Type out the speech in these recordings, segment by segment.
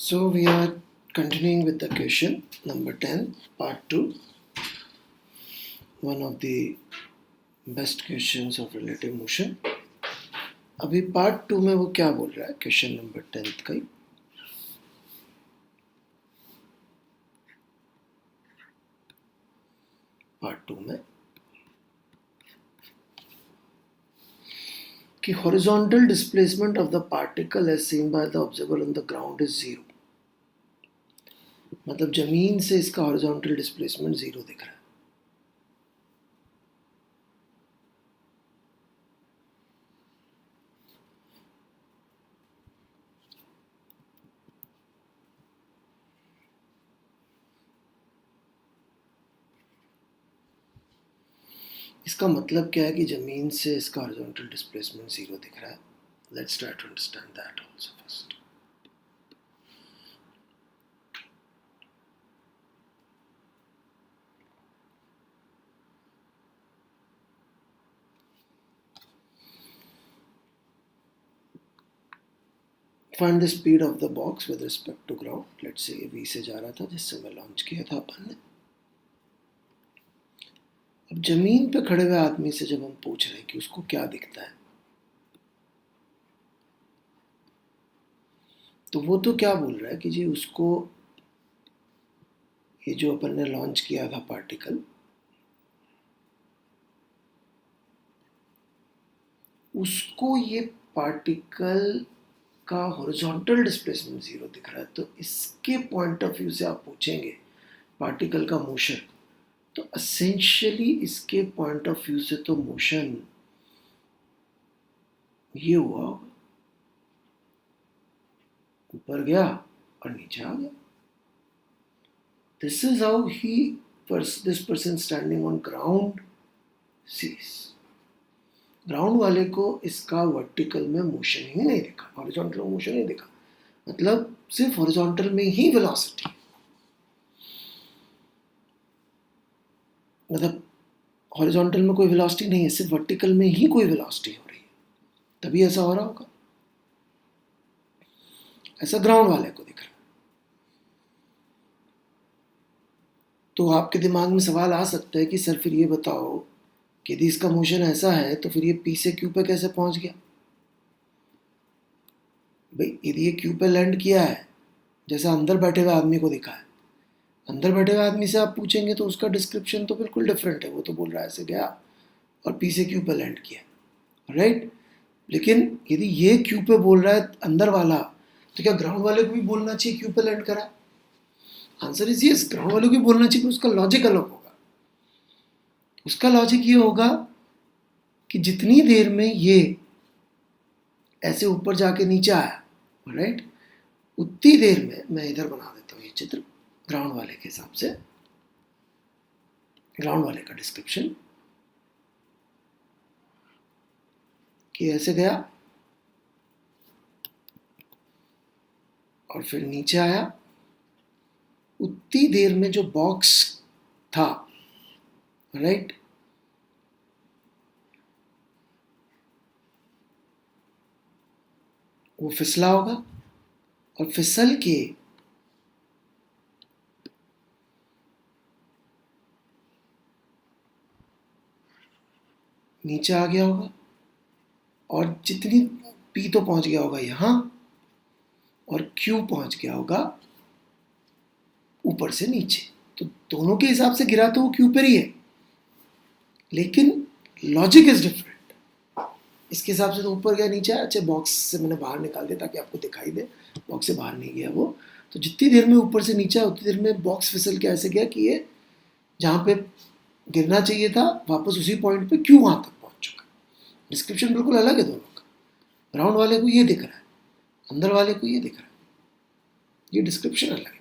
So we are continuing with the question number 10, part 2. One of the best questions of relative motion. अभी part 2 में वो क्या बोल रहा है क्वेश्चन नंबर 10 का ही. पार्ट 2 में कि horizontal displacement of the particle as seen by the observer on the ground is 0. मतलब जमीन से इसका हॉरिजॉन्टल डिस्प्लेसमेंट 0 दिख रहा है. इसका मतलब क्या है कि जमीन से इसका हॉरिजॉन्टल डिस्प्लेसमेंट 0 दिख रहा है. Let's try to understand that also first. Find the speed of the box with respect to ground. Let's say v से जा रहा था जिस समय लॉन्च किया था अपन ने. अब जमीन पे खड़े हुए आदमी से जब हम पूछ रहे हैं कि उसको क्या दिखता है, तो वो तो क्या बोल रहा है कि जी उसको ये जो अपन ने लॉन्च किया था पार्टिकल, उसको ये पार्टिकल का हॉरिजॉन्टल डिस्प्लेसमेंट 0 दिख रहा है. तो इसके पॉइंट ऑफ व्यू से आप पूछेंगे पार्टिकल का मोशन, तो एसेंशियली इसके पॉइंट ऑफ व्यू से तो मोशन ये हुआ, ऊपर गया और नीचे आ गया. This is how this person standing on ground sees. Ground वाले को इसका वर्टिकल में मोशन ही नहीं दिखा, हॉरिजॉन्टल मोशन नहीं दिखा. मतलब सिर्फ हॉरिजॉन्टल में ही वेलोसिटी, मतलब हॉरिजॉन्टल में कोई वेलोसिटी नहीं है, सिर्फ वर्टिकल में ही कोई वेलोसिटी हो रही है, तभी ऐसा हो रहा होगा. ऐसा ग्राउंड वाले को दिख रहा है. तो आपके दिमाग में सवाल आ सकता है कि सर फिर ये बताओ कि यदि इसका मोशन ऐसा है तो फिर ये पी से क्यू पे कैसे पहुंच गया. भाई यदि ये क्यू पे लैंड किया है, जैसा अंदर बैठे हुए आदमी को दिखा है, अंदर बैठे हुए आदमी से आप पूछेंगे तो उसका डिस्क्रिप्शन तो बिल्कुल डिफरेंट है. वो तो बोल रहा है ऐसे गया और पी से क्यू पे लैंड किया, राइट. लेकिन यदि ये क्यू पे बोल रहा है अंदर वाला, तो क्या ग्राउंड वाले को भी बोलना चाहिए क्यू पे लैंड करा? आंसर इज यस, ग्राउंड वाले को भी बोलना चाहिए. उसका लॉजिक अलग होगा. उसका लॉजिक ये होगा कि जितनी देर में ये ऐसे ऊपर जाके नीचे आया, राइट, उतनी देर में, मैं इधर बना देता हूँ ये चित्र ग्राउंड वाले के हिसाब से, ग्राउंड वाले का डिस्क्रिप्शन कि ऐसे गया और फिर नीचे आया. उतनी देर में जो बॉक्स था, राइट, वो फिसला होगा और फिसल के नीचे आ गया होगा. और जितनी पी तो पहुंच गया होगा यहां और क्यू पहुंच गया होगा ऊपर से नीचे. तो दोनों के हिसाब से गिरा तो वो क्यू पर ही है, लेकिन लॉजिक इज डिफरेंट. इसके हिसाब से तो ऊपर गया नीचे. अच्छा, बॉक्स से मैंने बाहर निकाल दिया ताकि आपको दिखाई दे, बॉक्स से बाहर नहीं गया वो. तो जितनी देर में ऊपर से नीचे आया उतनी देर में बॉक्स फिसल के ऐसे गया कि ये जहाँ पे गिरना चाहिए था वापस उसी पॉइंट पे क्यू वहाँ तक पहुँच चुका. डिस्क्रिप्शन बिल्कुल अलग है दोनों का. ग्राउंड वाले को ये दिख रहा है, अंदर वाले को ये दिख रहा है. ये डिस्क्रिप्शन अलग है.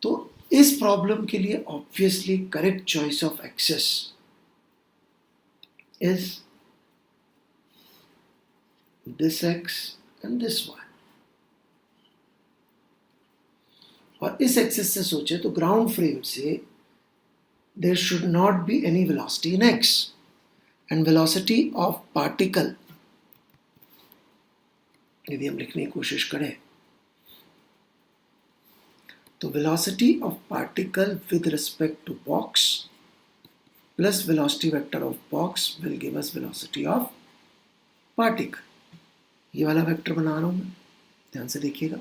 तो इस प्रॉब्लम के लिए obviously correct choice of axes is this x and this y. और इस एक्सिस से सोचे तो ग्राउंड फ्रेम से there should not be any velocity in x, and velocity of particle यदि हम लिखने की कोशिश करें तो velocity of particle with respect to box plus velocity vector of box will give us velocity of particle. ये वाला वेक्टर बना रहा हूं मैं, ध्यान से देखिएगा।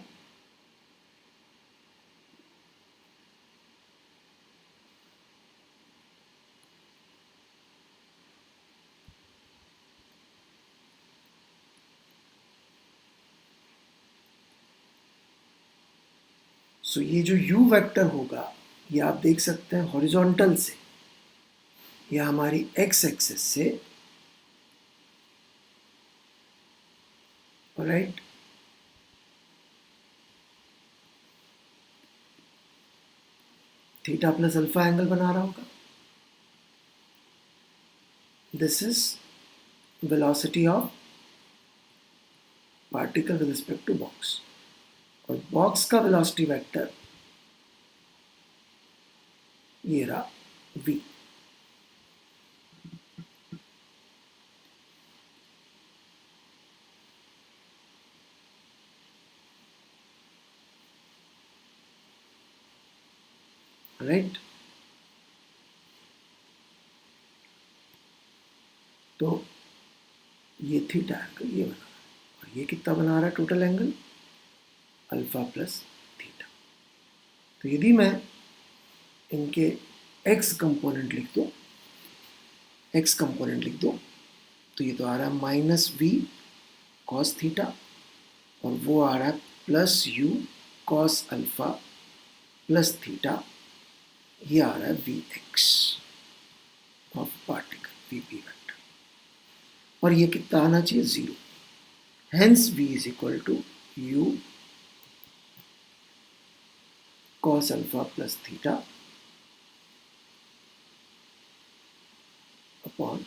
सो ये जो u वेक्टर होगा ये आप देख सकते हैं हॉरिजॉन्टल से या हमारी x एक्सिस से, right, theta plus alpha angle बना रहा होगा। This is velocity of particle with respect to box, और बॉक्स का वेलोसिटी वेक्टर ये रहा v। राइट, तो ये थीटा एंगल ये बना रहा है, और ये कितना बना रहा है total angle, alpha plus theta. तो यदि मैं इनके x कंपोनेंट लिख दूं, तो ये तो आ रहा है माइनस वी कॉस थीटा, और वो आ रहा है plus U cos alpha plus theta, ये आ रहा है V X of particle, V P vector, और ये कितना आना चाहिए, 0। Hence v is equal to U cos alpha plus theta upon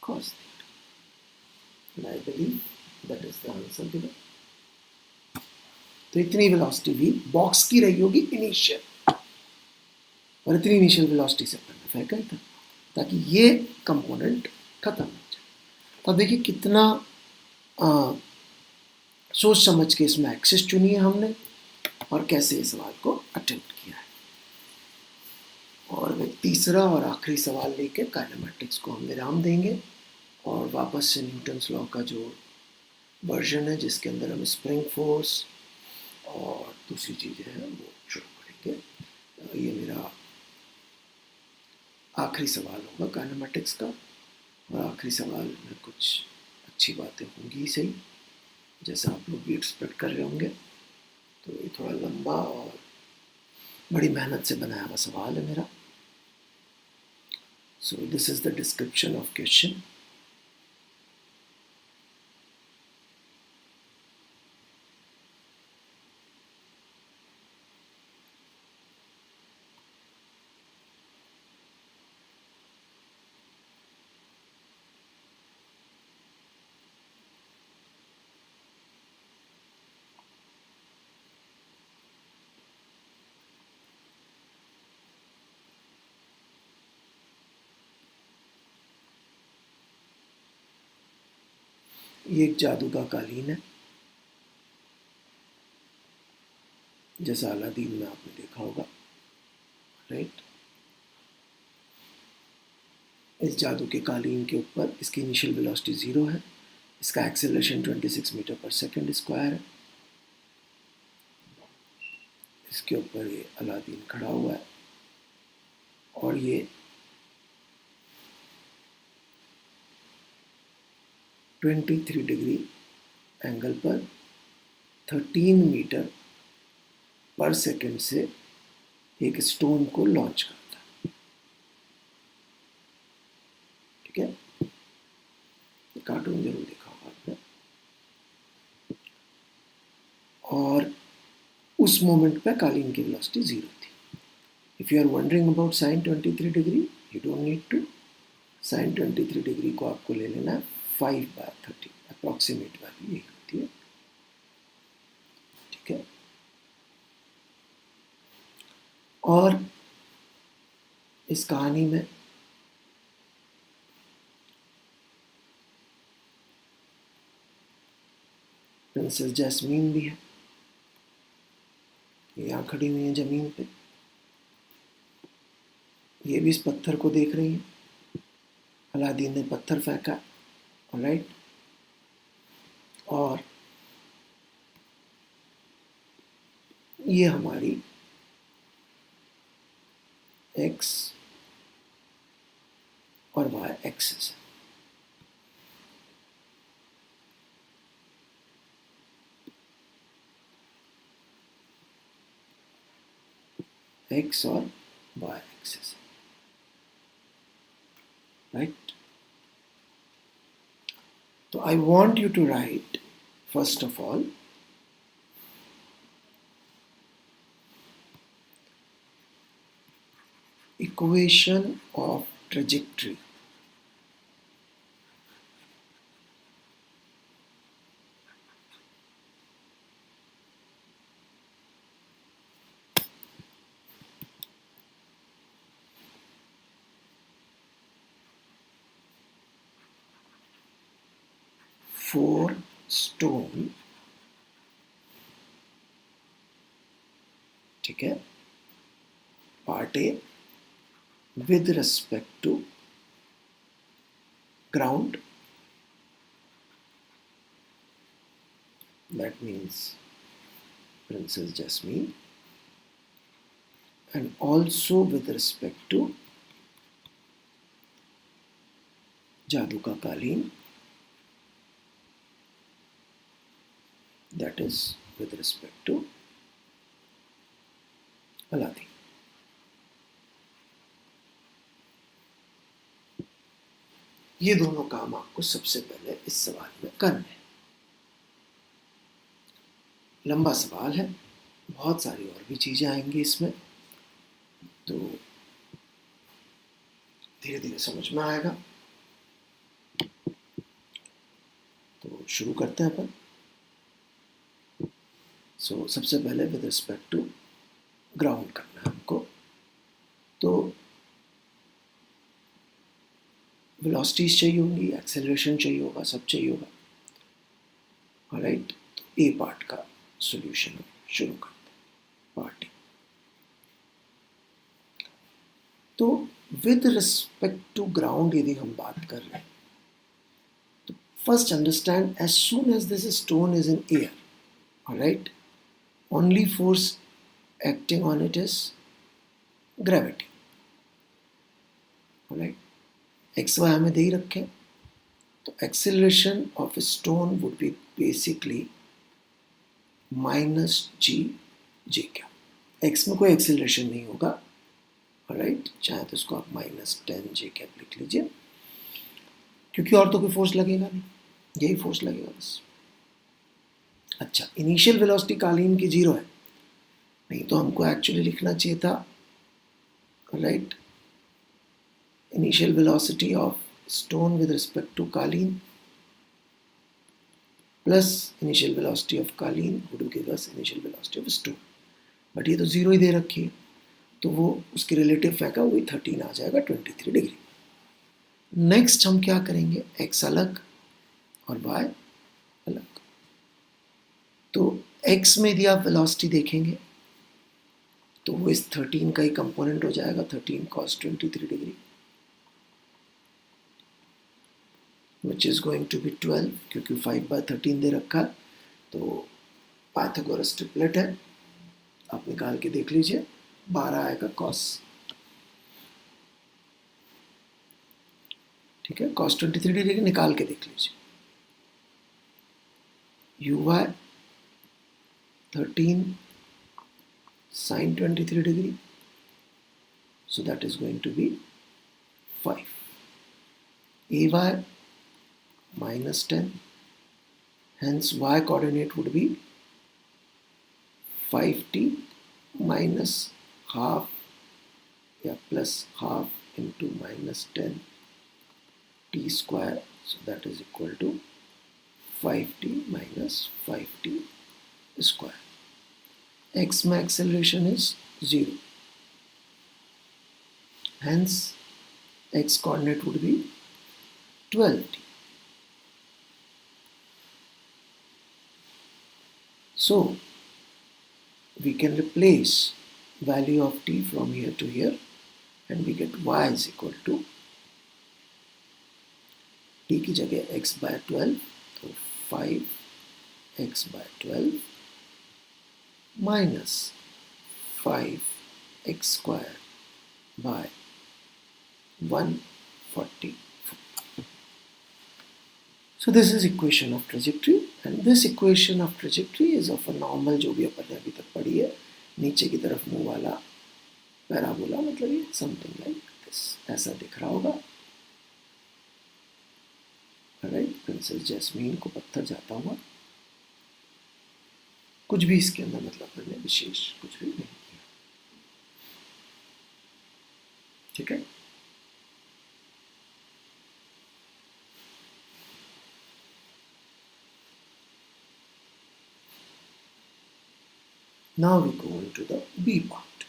cos theta. I believe that is the answer given. तो इतनी वेलोसिटी v बॉक्स की रही होगी इनिशियल, और इतनी इनिशियल वेलोसिटी से अपन ने फेंका था ताकि ये कंपोनेंट खत्म हो जाए। तो अब देखिए कितना सोच समझ के इसमें एक्सिस चुनी है हमने और कैसे इस सवाल को अटेम्प्ट किया है। और मैं तीसरा और आखिरी सवाल लेके काइनेमेटिक्स को हम विराम देंगे और वापस से न्यूटन्स लॉ का जो वर्जन है जिसके अंदर हम स्प्रिंग फोर्स और दूसरी चीज़ें हैं वो शुरू करेंगे। ये मेरा आखिरी सवाल होगा काइनेमेटिक्स का, और आखिरी सवाल में कुछ अच्छी बातें होंगी ही सही, जैसा आप लोग भी एक्सपेक्ट कर रहे होंगे। तो ये थोड़ा लंबा और बड़ी मेहनत से बनाया हुआ सवाल है मेरा। So this is the description of question. ये एक जादू का कालीन है, जैसा अलादीन में आपने देखा होगा, राइट। इस जादू के कालीन के ऊपर इसकी इनिशियल वेलोसिटी 0 है, इसका एक्सेलरेशन 26 मीटर पर सेकंड स्क्वायर है। इसके ऊपर ये अलादीन खड़ा हुआ है और ये 23 डिग्री एंगल पर 13 मीटर पर सेकंड से एक स्टोन को लॉन्च करता है, ठीक है। कार्टून जरूर देखा होगा आपने। और उस मोमेंट पे कालीन की वेलोसिटी 0 थी। If you are wondering about sine 23 degree, you don't need to. Sine 23 degree को आपको ले लेना है 5/30, अप्रॉक्सीमेट वैल्यू यही होती है, ठीक है। और इस कहानी में प्रिंसेस जैस्मीन भी है, यहाँ खड़ी हुई है ज़मीन पे, ये भी इस पत्थर को देख रही है। अलादीन ने पत्थर फेंका, ऑलराइट, और ये हमारी x और y एक्सिस है, x और y एक्सिस, राइट। तो I want you to write first of all equation of trajectory. For stone, ठीक है, part A with respect to ground, that means Princess Jasmine, and also with respect to जादू का कालीन, that is with respect to Aladdin. ये दोनों काम आपको सबसे पहले इस सवाल में करने हैं। लंबा सवाल है, बहुत सारी और भी चीजें आएंगी इसमें, तो धीरे धीरे समझ में आएगा। तो शुरू करते हैं अपन। सबसे पहले विद रिस्पेक्ट टू ग्राउंड करना है हमको, तो वेलोसिटीज चाहिए होंगी, एक्सेलरेशन चाहिए होगा, सब चाहिए होगा, ऑलराइट। तो ए पार्ट का सॉल्यूशन शुरू करते हैं, पार्ट ए। तो विद रिस्पेक्ट टू ग्राउंड यदि हम बात कर रहे हैं, तो first understand as soon as this stone is in air, alright, only force acting on it is gravity, alright। x y हमें दे ही रखे, तो acceleration of a stone would be basically minus g j cap। x में कोई acceleration नहीं होगा, alright, चाहे तो इसको आप -10 j cap लिख लीजिए, क्योंकि और तो कोई फोर्स लगेगा नहीं, यही फोर्स लगेगा बस। अच्छा, इनिशियल वेलोसिटी कालीन की 0 है, नहीं तो हमको एक्चुअली लिखना चाहिए था, right, initial velocity of stone with respect to कालीन प्लस इनिशियल वेलोसिटी ऑफ कालीन would give us initial velocity of stone, but ये तो 0 ही दे रखी है, तो वो उसके रिलेटिव फेंका, वही 13 आ जाएगा, 23 डिग्री। नेक्स्ट हम क्या करेंगे, x अलग और y अलग। तो x में यदि आप वेलोसिटी देखेंगे तो वो इस 13 का ही कंपोनेंट हो जाएगा, 13 cos 23 degree, which is going to be 12, क्योंकि 5/13 दे रखा है, तो पाइथागोरस ट्रिपलेट है, आप निकाल के देख लीजिए, 12 आएगा cos, ठीक है, cos 23 डिग्री निकाल के देख लीजिए, uy 13 sin 23 degree, so that is going to be 5, ay -10, hence y coordinate would be 5t minus half, plus half into -10 t square, so that is equal to 5t minus 5t square। x में acceleration is 0, hence x coordinate would be 12t, So we can replace value of t from here to here and we get y is equal to t की जगह x by 12, तो 5x by 12 minus 5x square by 140. So this is equation of trajectory and this equation of trajectory is of a normal, जो भी अपन ने अभी तक पढ़ी है, नीचे की तरफ मुंह वाला पैराबोला, मतलब ये समथिंग लाइक दिस, ऐसा दिख रहा होगा। राइट, प्रिंसेस जैस्मीन को पत्थर जाता हुआ, कुछ भी इसके अंदर मतलब मैंने विशेष कुछ भी नहीं किया। ठीक है, now we go into the B part.